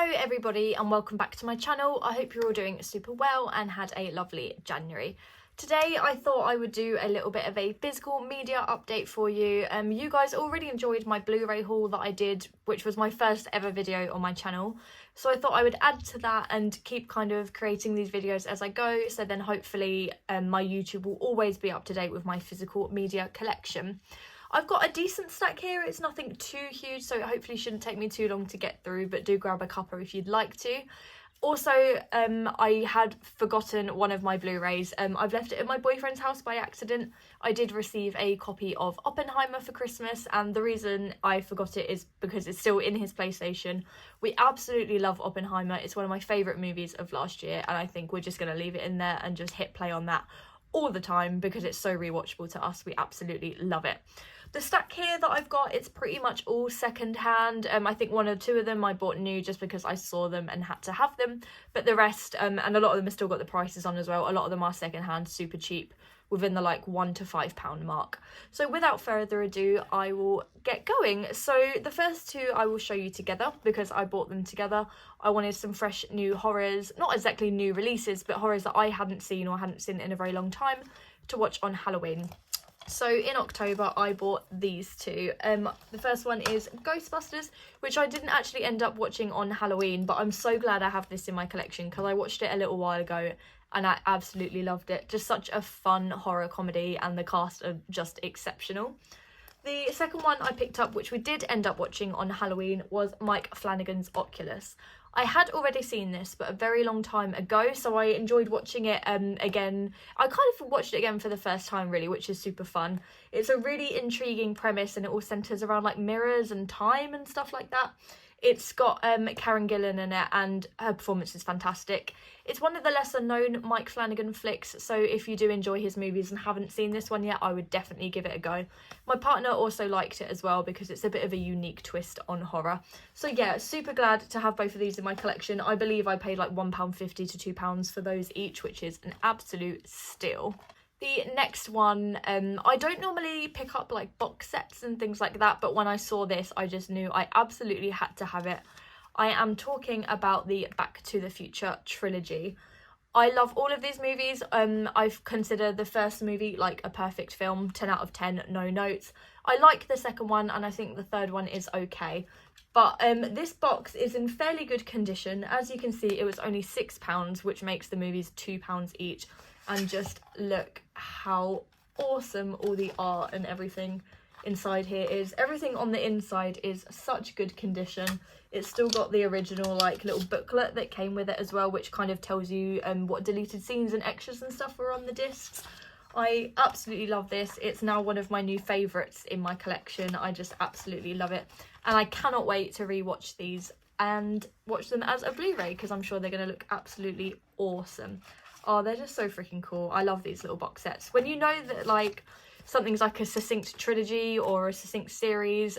Hello everybody and welcome back to my channel. I hope you're all doing super well and had a lovely January. Today I thought I would do a little bit of a physical media update for you. You guys already enjoyed my Blu-ray haul that I did, which was my first ever video on my channel. So I thought I would add to that and keep kind of creating these videos as I go, so then hopefully my YouTube will always be up to date with my physical media collection. I've got a decent stack here. It's nothing too huge, so it hopefully shouldn't take me too long to get through, but do grab a cuppa if you'd like to. Also, I had forgotten one of my Blu-rays. I've left it at my boyfriend's house by accident. I did receive a copy of Oppenheimer for Christmas, and the reason I forgot it is because it's still in his PlayStation. We absolutely love Oppenheimer. It's one of my favourite movies of last year, and I think we're just going to leave it in there and just hit play on that all the time because it's so rewatchable to us. We absolutely love it. The stack here that I've got, it's pretty much all second hand. I think one or two of them I bought new just because I saw them and had to have them, but the rest, and a lot of them have still got the prices on as well. A lot of them are second hand, super cheap, within the like £1 to £5 mark. So without further ado, I will get going. So the first two I will show you together because I bought them together. I wanted some fresh new horrors, not exactly new releases, but horrors that I hadn't seen or hadn't seen in a very long time to watch on Halloween. So in October I bought these two. The first one is Ghostbusters, which I didn't actually end up watching on Halloween, but I'm so glad I have this in my collection because I watched it a little while ago and I absolutely loved it. Just such a fun horror comedy and the cast are just exceptional. The second one I picked up, which we did end up watching on Halloween, was Mike Flanagan's Oculus. I had already seen this, but a very long time ago, so I enjoyed watching it again. I kind of watched it again for the first time, really, which is super fun. It's a really intriguing premise, and it all centres around, like, mirrors and time and stuff like that. It's got Karen Gillan in it, and her performance is fantastic. It's one of the lesser-known Mike Flanagan flicks, so if you do enjoy his movies and haven't seen this one yet, I would definitely give it a go. My partner also liked it as well because it's a bit of a unique twist on horror. So yeah, super glad to have both of these in my collection. I believe I paid like £1.50 to £2 for those each, which is an absolute steal. The next one, I don't normally pick up like box sets and things like that, but when I saw this, I just knew I absolutely had to have it. I am talking about the Back to the Future trilogy. I love all of these movies. I've considered the first movie like a perfect film, 10 out of 10, no notes. I like the second one and I think the third one is okay. But this box is in fairly good condition. As you can see, it was only £6, which makes the movies £2 each. And just look how awesome all the art and everything inside here is. Everything on the inside is such good condition. It's still got the original like little booklet that came with it as well, which kind of tells you what deleted scenes and extras and stuff were on the discs. I absolutely love this. It's now one of my new favourites in my collection. I just absolutely love it. And I cannot wait to rewatch these and watch them as a Blu-ray because I'm sure they're going to look absolutely awesome. Oh, they're just so freaking cool. I love these little box sets. When you know that like something's like a succinct trilogy or a succinct series,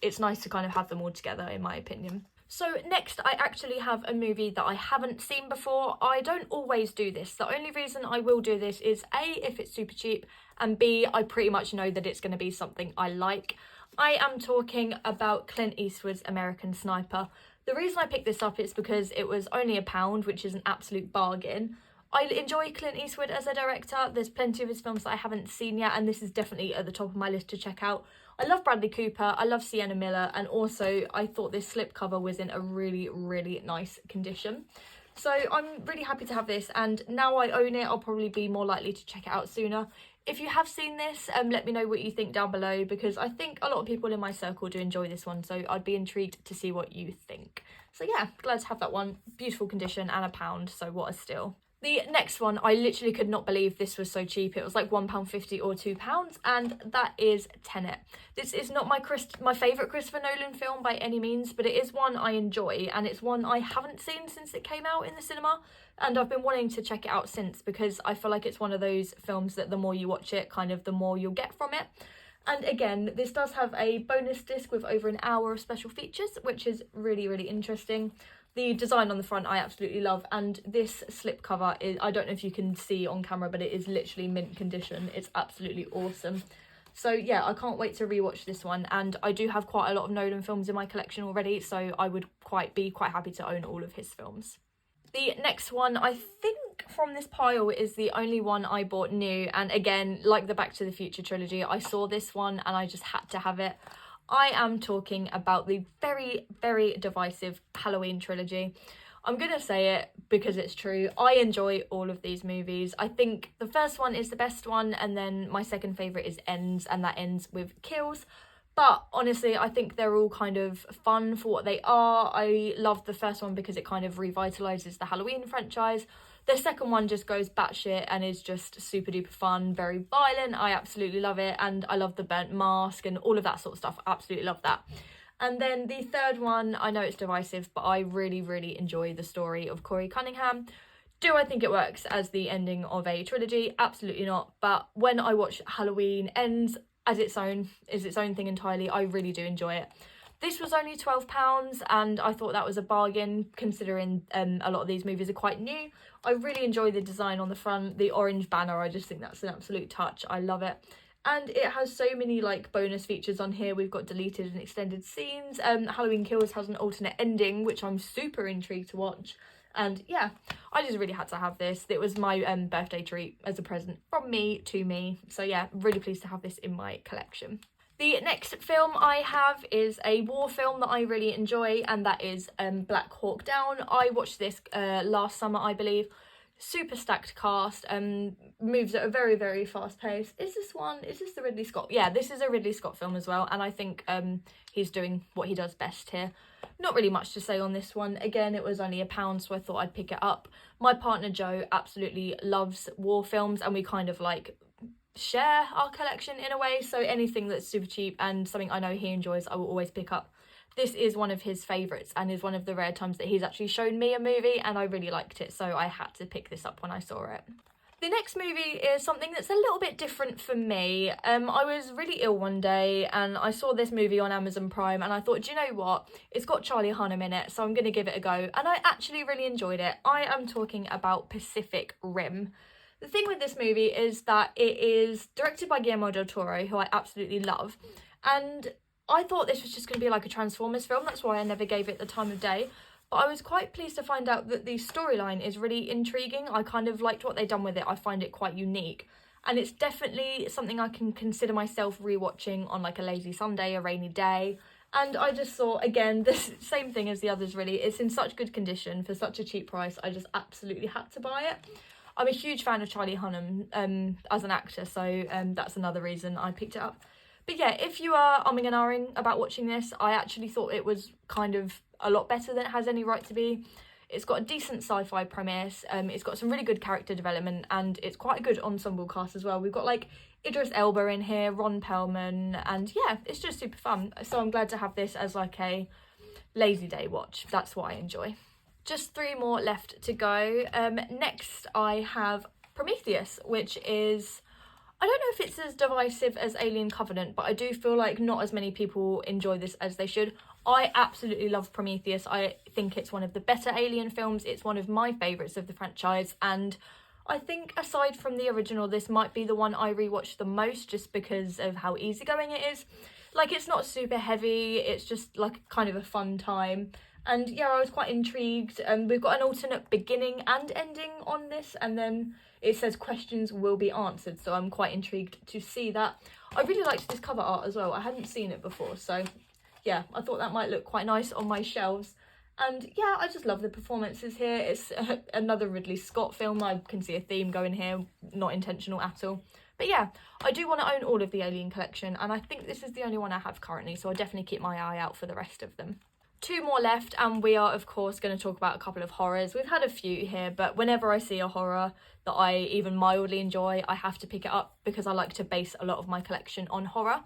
it's nice to kind of have them all together, in my opinion. So next I actually have a movie that I haven't seen before. I don't always do this. The only reason I will do this is A, if it's super cheap, and B, I pretty much know that it's going to be something I like. I am talking about Clint Eastwood's American Sniper. The reason I picked this up is because it was only £1, which is an absolute bargain. I enjoy Clint Eastwood as a director. There's plenty of his films that I haven't seen yet, and this is definitely at the top of my list to check out. I love Bradley Cooper, I love Sienna Miller, and also I thought this slipcover was in a really, really nice condition. So I'm really happy to have this, and now I own it, I'll probably be more likely to check it out sooner. If you have seen this, let me know what you think down below, because I think a lot of people in my circle do enjoy this one, so I'd be intrigued to see what you think. So yeah, glad to have that one. Beautiful condition and £1, so what a steal. The next one, I literally could not believe this was so cheap. It was like £1.50 or £2, and that is Tenet. This is not my favourite Christopher Nolan film by any means, but it is one I enjoy, and it's one I haven't seen since it came out in the cinema, and I've been wanting to check it out since because I feel like it's one of those films that the more you watch it, kind of the more you'll get from it. And again, this does have a bonus disc with over an hour of special features, which is really, really interesting. The design on the front I absolutely love, and this slipcover is, I don't know if you can see on camera, but it is literally mint condition. It's absolutely awesome. So yeah, I can't wait to rewatch this one, and I do have quite a lot of Nolan films in my collection already, so I would be quite happy to own all of his films. The next one, I think from this pile, is the only one I bought new, and again, like the Back to the Future trilogy, I saw this one and I just had to have it. I am talking about the very, very divisive Halloween trilogy. I'm going to say it because it's true. I enjoy all of these movies. I think the first one is the best one, and then my second favourite is Ends, and that ends with kills. But honestly, I think they're all kind of fun for what they are. I love the first one because it kind of revitalises the Halloween franchise. The second one just goes batshit and is just super duper fun, very violent. I absolutely love it. And I love the burnt mask and all of that sort of stuff. I absolutely love that. And then the third one, I know it's divisive, but I really, really enjoy the story of Corey Cunningham. Do I think it works as the ending of a trilogy? Absolutely not. But when I watch Halloween Ends as its own thing entirely, I really do enjoy it. This was only £12, and I thought that was a bargain considering a lot of these movies are quite new. I really enjoy the design on the front, the orange banner. I just think that's an absolute touch. I love it. And it has so many like bonus features on here. We've got deleted and extended scenes. Halloween Kills has an alternate ending, which I'm super intrigued to watch. And yeah, I just really had to have this. It was my birthday treat as a present from me to me. So yeah, really pleased to have this in my collection. The next film I have is a war film that I really enjoy, and that is Black Hawk Down. I watched this last summer, I believe. Super stacked cast, moves at a very, very fast pace. Is this the Ridley Scott? Yeah, this is a Ridley Scott film as well, and I think he's doing what he does best here. Not really much to say on this one. Again, it was only £1, so I thought I'd pick it up. My partner Joe absolutely loves war films, and we kind of like share our collection in a way, so anything that's super cheap and something I know he enjoys, I will always pick up. This is one of his favourites and is one of the rare times that he's actually shown me a movie, and I really liked it, so I had to pick this up when I saw it. The next movie is something that's a little bit different for me. I was really ill one day and I saw this movie on Amazon Prime, and I thought, do you know what? It's got Charlie Hunnam in it, so I'm going to give it a go. And I actually really enjoyed it. I am talking about Pacific Rim. The thing with this movie is that it is directed by Guillermo del Toro, who I absolutely love. And I thought this was just going to be like a Transformers film. That's why I never gave it the time of day. But I was quite pleased to find out that the storyline is really intriguing. I kind of liked what they've done with it. I find it quite unique. And it's definitely something I can consider myself rewatching on like a lazy Sunday, a rainy day. And I just thought, again, the same thing as the others really. It's in such good condition for such a cheap price. I just absolutely had to buy it. I'm a huge fan of Charlie Hunnam as an actor, so that's another reason I picked it up. But yeah, if you are umming and ahhing about watching this, I actually thought it was kind of a lot better than it has any right to be. It's got a decent sci-fi premise, it's got some really good character development, and it's quite a good ensemble cast as well. We've got like Idris Elba in here, Ron Perlman, and yeah, it's just super fun. So I'm glad to have this as like a lazy day watch. That's what I enjoy. Just 3 more left to go. Next I have Prometheus, which is, I don't know if it's as divisive as Alien Covenant, but I do feel like not as many people enjoy this as they should. I absolutely love Prometheus. I think it's one of the better Alien films. It's one of my favourites of the franchise, and I think aside from the original, this might be the one I rewatch the most just because of how easygoing it is. Like, it's not super heavy, it's just like kind of a fun time. And yeah, I was quite intrigued. We've got an alternate beginning and ending on this, and then it says questions will be answered, so I'm quite intrigued to see that. I really liked this cover art as well. I hadn't seen it before, so yeah, I thought that might look quite nice on my shelves. And yeah, I just love the performances here. It's another Ridley Scott film. I can see a theme going here, not intentional at all. But yeah, I do want to own all of the Alien collection, and I think this is the only one I have currently, so I'll definitely keep my eye out for the rest of them. 2 more left, and we are of course going to talk about a couple of horrors. We've had a few here, but whenever I see a horror that I even mildly enjoy, I have to pick it up because I like to base a lot of my collection on horror.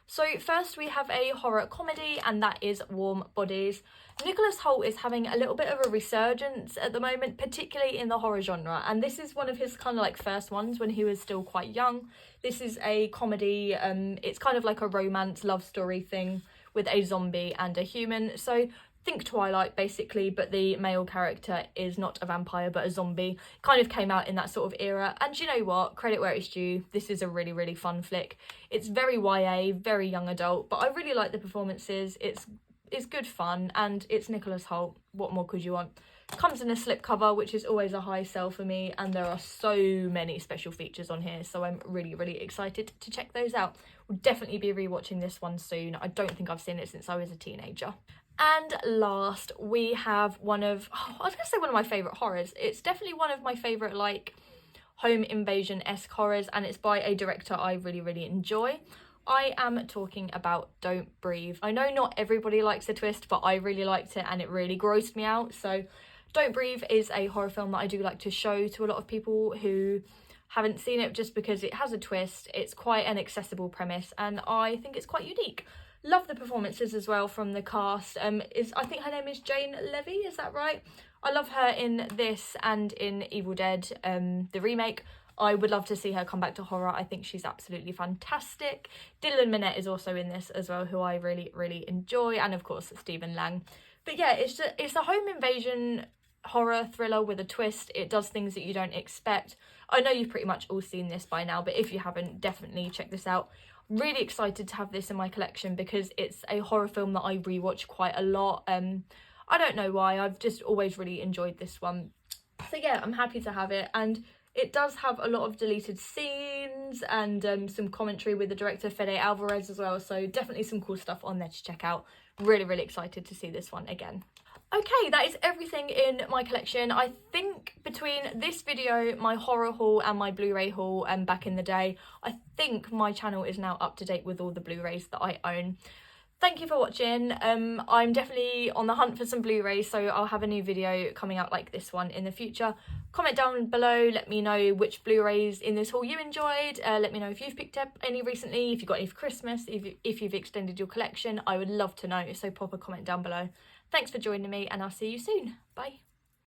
So first we have a horror comedy, and that is Warm Bodies. Nicholas Hoult is having a little bit of a resurgence at the moment, particularly in the horror genre, and this is one of his kind of like first ones when he was still quite young. This is a comedy, it's kind of like a romance love story thing with a zombie and a human. So think Twilight basically, but the male character is not a vampire but a zombie. Kind of came out in that sort of era, and you know what, credit where it's due, this is a really, really fun flick. It's very YA, very young adult, but I really like the performances. It's good fun, and it's Nicholas Hoult. What more could you want? Comes in a slipcover, which is always a high sell for me, and there are so many special features on here, so I'm really, really excited to check those out. We'll definitely be rewatching this one soon. I don't think I've seen it since I was a teenager. And last, we have one of my favourite horrors. It's definitely one of my favourite, like, home invasion-esque horrors, and it's by a director I really, really enjoy. I am talking about Don't Breathe. I know not everybody likes the twist, but I really liked it and it really grossed me out. So Don't Breathe is a horror film that I do like to show to a lot of people who haven't seen it, just because it has a twist. It's quite an accessible premise and I think it's quite unique. Love the performances as well from the cast. I think her name is Jane Levy, is that right? I love her in this and in Evil Dead, the remake. I would love to see her come back to horror. I think she's absolutely fantastic. Dylan Minnette is also in this as well, who I really, really enjoy. And of course, Stephen Lang. But yeah, it's a home invasion horror thriller with a twist. It does things that you don't expect. I know you've pretty much all seen this by now, but if you haven't, definitely check this out. Really excited to have this in my collection because it's a horror film that I rewatch quite a lot. I don't know why, I've just always really enjoyed this one. So yeah, I'm happy to have it, and it does have a lot of deleted scenes and some commentary with the director Fede Alvarez as well, so definitely some cool stuff on there to check out. Really, really excited to see this one again. Okay, that is everything in my collection. I think between this video, my horror haul and my Blu-ray haul back in the day, I think my channel is now up to date with all the Blu-rays that I own. Thank you for watching. I'm definitely on the hunt for some Blu-rays, so I'll have a new video coming out like this one in the future. Comment down below, let me know which Blu-rays in this haul you enjoyed. Let me know if you've picked up any recently, if you've got any for Christmas, if you've extended your collection. I would love to know, so pop a comment down below. Thanks for joining me, and I'll see you soon. Bye.